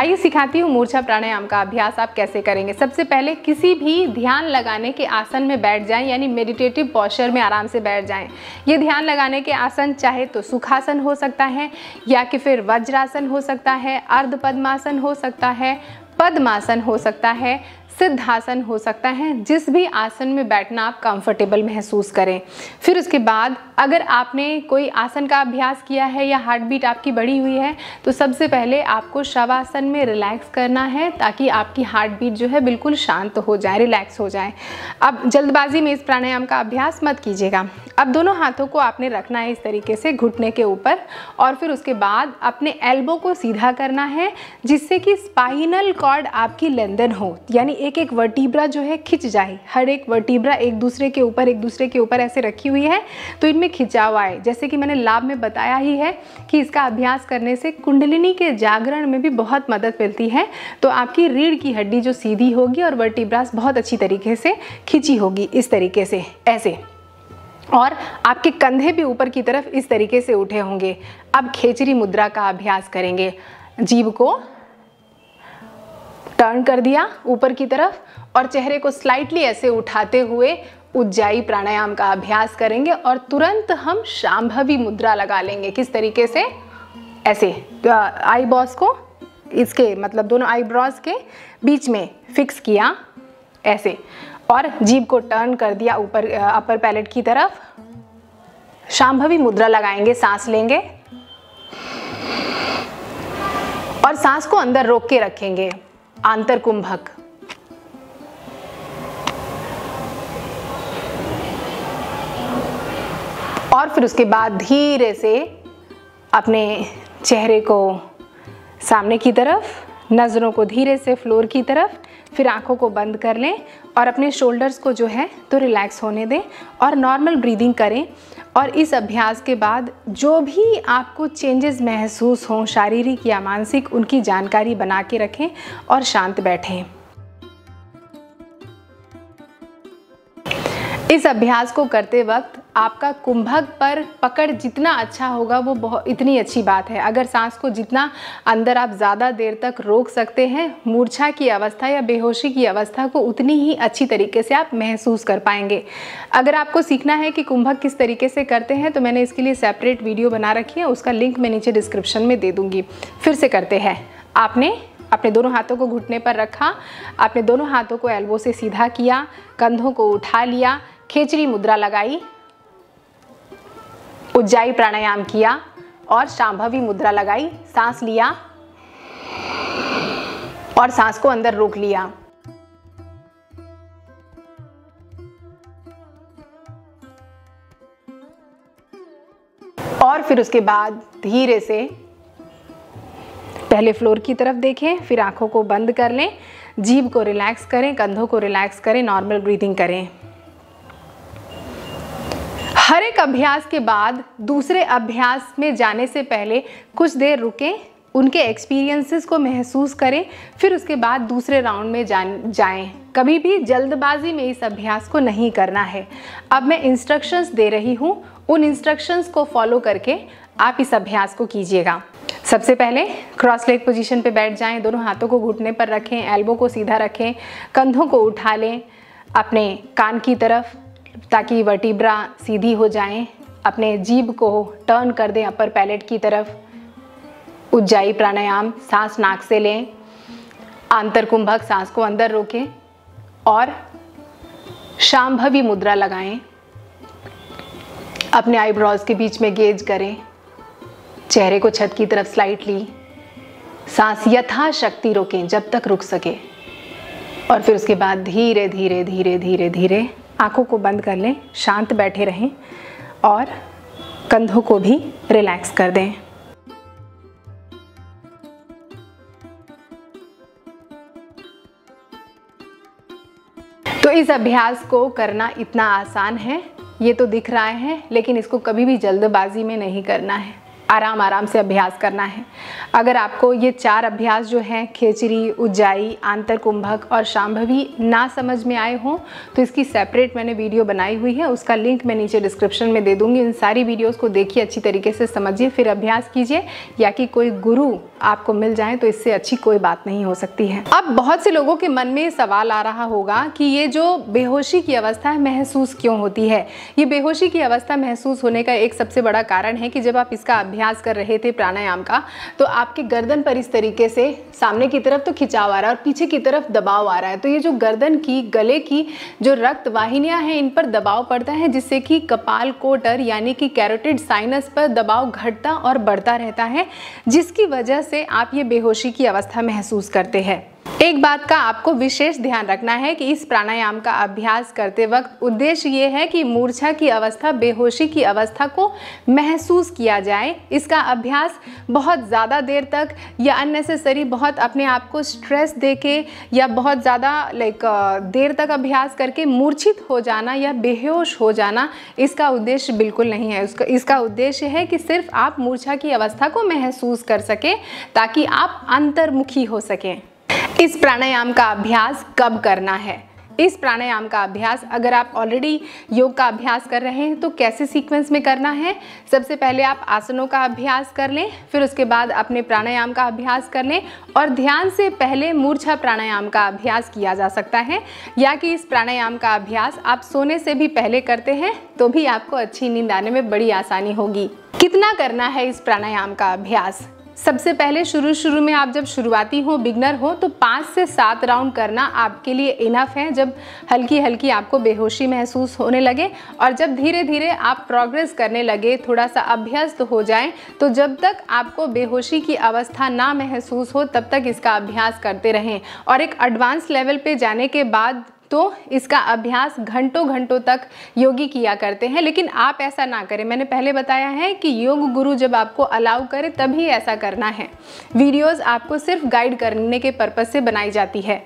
आइए सिखाती हूँ मूर्छा प्राणायाम का अभ्यास आप कैसे करेंगे। सबसे पहले किसी भी ध्यान लगाने के आसन में बैठ जाएं, यानी मेडिटेटिव पोस्चर में आराम से बैठ जाएं। ये ध्यान लगाने के आसन चाहे तो सुखासन हो सकता है, या कि फिर वज्रासन हो सकता है, अर्ध पद्मासन हो सकता है, पद्मासन हो सकता है, सिद्धासन हो सकता है। जिस भी आसन में बैठना आप कंफर्टेबल महसूस करें। फिर उसके बाद अगर आपने कोई आसन का अभ्यास किया है या हार्ट बीट आपकी बढ़ी हुई है तो सबसे पहले आपको शवासन में रिलैक्स करना है, ताकि आपकी हार्ट बीट जो है बिल्कुल शांत हो जाए, रिलैक्स हो जाए। अब जल्दबाजी में इस प्राणायाम का अभ्यास मत कीजिएगा। अब दोनों हाथों को आपने रखना है इस तरीके से घुटने के ऊपर, और फिर उसके बाद अपने एल्बो को सीधा करना है, जिससे कि स्पाइनल कॉर्ड आपकी लेंथन हो, यानी एक एक वर्टिब्रा जो है खिंच जाए। हर एक वर्टिब्रा एक दूसरे के ऊपर ऐसे रखी हुई है तो इनमें खिंचाव आए। जैसे कि मैंने लाभ में बताया ही है कि इसका अभ्यास करने से कुंडलिनी के जागरण में भी बहुत मदद मिलती है। तो आपकी रीढ़ की हड्डी जो सीधी होगी और वर्टिब्रास बहुत अच्छी तरीके से खिंची होगी, इस तरीके से ऐसे, और आपके कंधे भी ऊपर की तरफ इस तरीके से उठे होंगे। अब खेचरी मुद्रा का अभ्यास करेंगे। जीभ को टर्न कर दिया ऊपर की तरफ और चेहरे को स्लाइटली ऐसे उठाते हुए उज्जाई प्राणायाम का अभ्यास करेंगे, और तुरंत हम शांभवी मुद्रा लगा लेंगे। किस तरीके से? ऐसे आई बॉस को इसके मतलब दोनों आईब्रोज के बीच में फिक्स किया ऐसे, और जीभ को टर्न कर दिया ऊपर अपर पैलेट की तरफ। शांभवी मुद्रा लगाएंगे, सांस लेंगे और सांस को अंदर रोक के रखेंगे, आंतर कुंभक। और फिर उसके बाद धीरे से अपने चेहरे को सामने की तरफ, नज़रों को धीरे से फ्लोर की तरफ, फिर आंखों को बंद कर लें और अपने शोल्डर्स को जो है तो रिलैक्स होने दें और नॉर्मल ब्रीदिंग करें। और इस अभ्यास के बाद जो भी आपको चेंजेस महसूस हों, शारीरिक या मानसिक, उनकी जानकारी बना के रखें और शांत बैठें। इस अभ्यास को करते वक्त आपका कुंभक पर पकड़ जितना अच्छा होगा वो इतनी अच्छी बात है। अगर सांस को जितना अंदर आप ज़्यादा देर तक रोक सकते हैं, मूर्छा की अवस्था या बेहोशी की अवस्था को उतनी ही अच्छी तरीके से आप महसूस कर पाएंगे। अगर आपको सीखना है कि कुंभक किस तरीके से करते हैं तो मैंने इसके लिए सेपरेट वीडियो बना रखी है, उसका लिंक मैं नीचे डिस्क्रिप्शन में दे दूँगी। फिर से करते हैं। आपने अपने दोनों हाथों को घुटने पर रखा, अपने दोनों हाथों को एल्बो से सीधा किया, कंधों को उठा लिया, खेचरी मुद्रा लगाई, उज्जाई प्राणायाम किया और शांभवी मुद्रा लगाई, सांस लिया और सांस को अंदर रोक लिया। और फिर उसके बाद धीरे से पहले फ्लोर की तरफ देखें, फिर आंखों को बंद कर लें, जीभ को रिलैक्स करें, कंधों को रिलैक्स करें, नॉर्मल ब्रीदिंग करें। हर एक अभ्यास के बाद दूसरे अभ्यास में जाने से पहले कुछ देर रुकें, उनके एक्सपीरियंसेस को महसूस करें, फिर उसके बाद दूसरे राउंड में जाएं। कभी भी जल्दबाजी में इस अभ्यास को नहीं करना है। अब मैं इंस्ट्रक्शंस दे रही हूँ, उन इंस्ट्रक्शंस को फॉलो करके आप इस अभ्यास को कीजिएगा। सबसे पहले क्रॉस लेग पोजीशन पे बैठ जाएं, दोनों हाथों को घुटने पर रखें, एल्बो को सीधा रखें, कंधों को उठा लें अपने कान की तरफ ताकि वर्टिब्रा सीधी हो जाएं। अपने जीभ को टर्न कर दें अपर पैलेट की तरफ। उज्जाई प्राणायाम, सांस नाक से लें, आंतर कुंभक, सांस को अंदर रोकें और शांभवी मुद्रा लगाएं। अपने आईब्रोज के बीच में गेज करें, चेहरे को छत की तरफ स्लाइटली, सांस यथाशक्ति रोकें जब तक रुक सके, और फिर उसके बाद धीरे धीरे धीरे धीरे धीरे आंखों को बंद कर लें, शांत बैठे रहें और कंधों को भी रिलैक्स कर दें। तो इस अभ्यास को करना इतना आसान है, ये तो दिख रहा है, लेकिन इसको कभी भी जल्दबाजी में नहीं करना है। आराम आराम से अभ्यास करना है। अगर आपको ये 4 अभ्यास जो हैं खेचरी, उज्जाई, आंतर कुंभक और शांभवी ना समझ में आए हों तो इसकी सेपरेट मैंने वीडियो बनाई हुई है, उसका लिंक मैं नीचे डिस्क्रिप्शन में दे दूंगी। इन सारी वीडियोस को देखिए, अच्छी तरीके से समझिए, फिर अभ्यास कीजिए। या कि कोई गुरु आपको मिल जाए तो इससे अच्छी कोई बात नहीं हो सकती है। अब बहुत से लोगों के मन में सवाल आ रहा होगा कि ये जो बेहोशी की अवस्था महसूस क्यों होती है। ये बेहोशी की अवस्था महसूस होने का एक सबसे बड़ा कारण है कि जब आप इसका अभ्यास कर रहे थे प्राणायाम का, तो आपके गर्दन पर इस तरीके से सामने की तरफ तो खिंचाव आ रहा है और पीछे की तरफ दबाव आ रहा है। तो ये जो गर्दन की, गले की जो रक्त वाहिनियां हैं, इन पर दबाव पड़ता है, जिससे कि कपाल कोटर यानी कि कैरोटिड साइनस पर दबाव घटता और बढ़ता रहता है, जिसकी वजह से आप ये बेहोशी की अवस्था महसूस करते हैं। एक बात का आपको विशेष ध्यान रखना है कि इस प्राणायाम का अभ्यास करते वक्त उद्देश्य ये है कि मूर्छा की अवस्था, बेहोशी की अवस्था को महसूस किया जाए। इसका अभ्यास बहुत ज़्यादा देर तक या अननेसेसरी बहुत अपने आप को स्ट्रेस देके या बहुत ज़्यादा देर तक अभ्यास करके मूर्छित हो जाना या बेहोश हो जाना, इसका उद्देश्य बिल्कुल नहीं है। इसका उद्देश्य है कि सिर्फ आप मूर्छा की अवस्था को महसूस कर सकें ताकि आप अंतर्मुखी हो सकें। इस प्राणायाम का अभ्यास कब करना है? इस प्राणायाम का अभ्यास अगर आप ऑलरेडी योग का अभ्यास कर रहे हैं तो कैसे सीक्वेंस में करना है? सबसे पहले आप आसनों का अभ्यास कर लें, फिर उसके बाद अपने प्राणायाम का अभ्यास कर लें और ध्यान से पहले मूर्छा प्राणायाम का अभ्यास किया जा सकता है। या कि इस प्राणायाम का अभ्यास आप सोने से भी पहले करते हैं तो भी आपको अच्छी नींद आने में बड़ी आसानी होगी। कितना करना है इस प्राणायाम का अभ्यास? सबसे पहले शुरू में आप जब शुरुआती हो, बिगनर हो, तो 5 से 7 राउंड करना आपके लिए इनफ है। जब हल्की हल्की आपको बेहोशी महसूस होने लगे और जब धीरे धीरे आप प्रोग्रेस करने लगे, थोड़ा सा अभ्यस्त हो जाएं, तो जब तक आपको बेहोशी की अवस्था ना महसूस हो तब तक इसका अभ्यास करते रहें। और एक एडवांस लेवल पे जाने के बाद तो इसका अभ्यास घंटों तक योगी किया करते हैं, लेकिन आप ऐसा ना करें। मैंने पहले बताया है कि योग गुरु जब आपको अलाउ करे तभी ऐसा करना है। वीडियोस आपको सिर्फ गाइड करने के पर्पज से बनाई जाती है।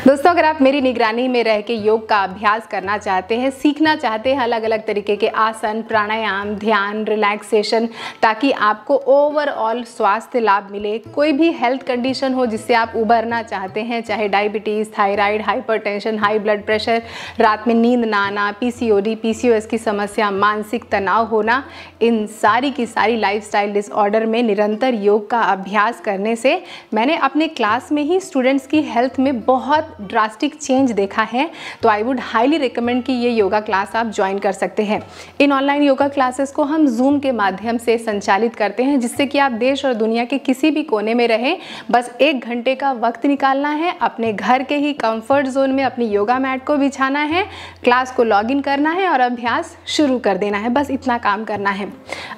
दोस्तों, अगर आप मेरी निगरानी में रह के योग का अभ्यास करना चाहते हैं, सीखना चाहते हैं अलग अलग तरीके के आसन, प्राणायाम, ध्यान, रिलैक्सेशन, ताकि आपको ओवरऑल स्वास्थ्य लाभ मिले, कोई भी हेल्थ कंडीशन हो जिससे आप उबरना चाहते हैं, चाहे diabetes, thyroid, hypertension, high blood pressure, रात में नींद ना आना, पीसीओडी, पीसीओएस की समस्या, मानसिक तनाव होना, इन सारी की सारी लाइफस्टाइल डिसऑर्डर में निरंतर योग का अभ्यास करने से मैंने अपने क्लास में ही स्टूडेंट्स की हेल्थ में बहुत ड्रास्टिक चेंज देखा है। तो आई वुड हाईली रिकमेंड कि ये योगा क्लास आप ज्वाइन कर सकते हैं। इन ऑनलाइन योगा क्लासेस को हम जूम के माध्यम से संचालित करते हैं, जिससे कि आप देश और दुनिया के किसी भी कोने में रहें, बस 1 घंटे का वक्त निकालना है, अपने घर के ही कंफर्ट जोन में अपनी योगा मैट को बिछाना है, क्लास को लॉगिन करना है और अभ्यास शुरू कर देना है। बस इतना काम करना है।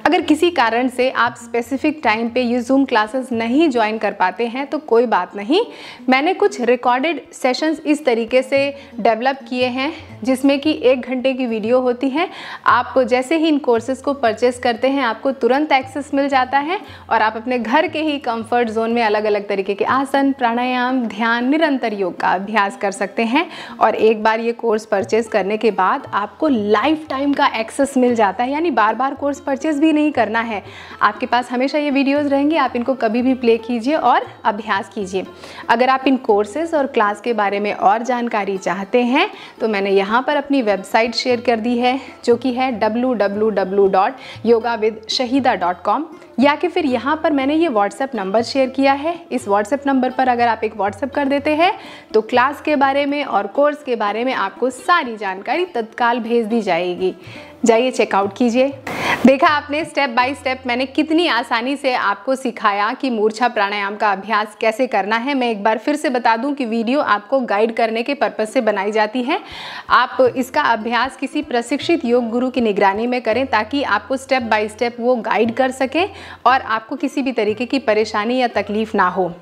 अगर किसी कारण से आप स्पेसिफिक टाइम पे ये जूम क्लासेस नहीं ज्वाइन कर पाते हैं तो कोई बात नहीं, मैंने कुछ रिकॉर्डेड सेशंस इस तरीके से डेवलप किए हैं जिसमें कि 1 घंटे की वीडियो होती है। आप जैसे ही इन कोर्सेज को परचेस करते हैं आपको तुरंत एक्सेस मिल जाता है और आप अपने घर के ही कंफर्ट जोन में अलग अलग तरीके के आसन, प्राणायाम, ध्यान, निरंतर योग का अभ्यास कर सकते हैं। और एक बार ये कोर्स परचेज करने के बाद आपको लाइफ टाइम का एक्सेस मिल जाता है, यानी बार बार कोर्स परचेज भी नहीं करना है। आपके पास हमेशा ये वीडियोस रहेंगे, आप इनको कभी भी प्ले कीजिए और अभ्यास कीजिए। अगर आप इन कोर्सेज और क्लास के बारे में और जानकारी चाहते हैं तो मैंने यहाँ पर अपनी वेबसाइट शेयर कर दी है, जो कि है www.yogavidshahida.com, या कि फिर यहाँ पर मैंने ये व्हाट्सएप नंबर शेयर किया है। इस व्हाट्सएप नंबर पर अगर आप एक व्हाट्सएप कर देते हैं तो क्लास के बारे में और कोर्स के बारे में आपको सारी जानकारी तत्काल भेज दी जाएगी। जाइए चेकआउट कीजिए। देखा आपने स्टेप बाय स्टेप मैंने कितनी आसानी से आपको सिखाया कि मूर्छा प्राणायाम का अभ्यास कैसे करना है। मैं एक बार फिर से बता दूं कि वीडियो आपको गाइड करने के पर्पज से बनाई जाती है। आप इसका अभ्यास किसी प्रशिक्षित योग गुरु की निगरानी में करें ताकि आपको स्टेप बाय स्टेप वो गाइड कर सके और आपको किसी भी तरीके की परेशानी या तकलीफ ना हो।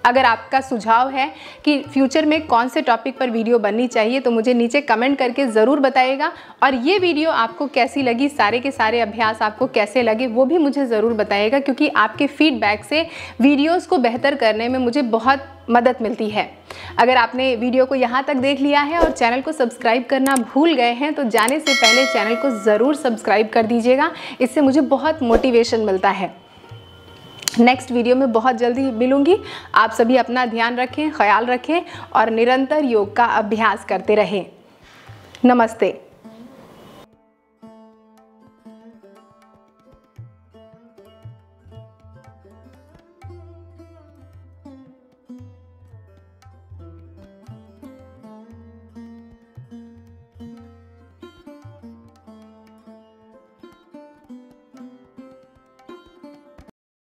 अगर आपका सुझाव है कि फ्यूचर में कौन से टॉपिक पर वीडियो बननी चाहिए तो मुझे नीचे कमेंट करके ज़रूर बताइएगा। और ये वीडियो आपको कैसी लगी, सारे के सारे अभ्यास आपको कैसे लगे वो भी मुझे ज़रूर बताइएगा, क्योंकि आपके फीडबैक से वीडियोस को बेहतर करने में मुझे बहुत मदद मिलती है। अगर आपने वीडियो को यहाँ तक देख लिया है और चैनल को सब्सक्राइब करना भूल गए हैं तो जाने से पहले चैनल को ज़रूर सब्सक्राइब कर दीजिएगा, इससे मुझे बहुत मोटिवेशन मिलता है। नेक्स्ट वीडियो में बहुत जल्दी मिलूंगी। आप सभी अपना ध्यान रखें, ख्याल रखें और निरंतर योग का अभ्यास करते रहें। नमस्ते।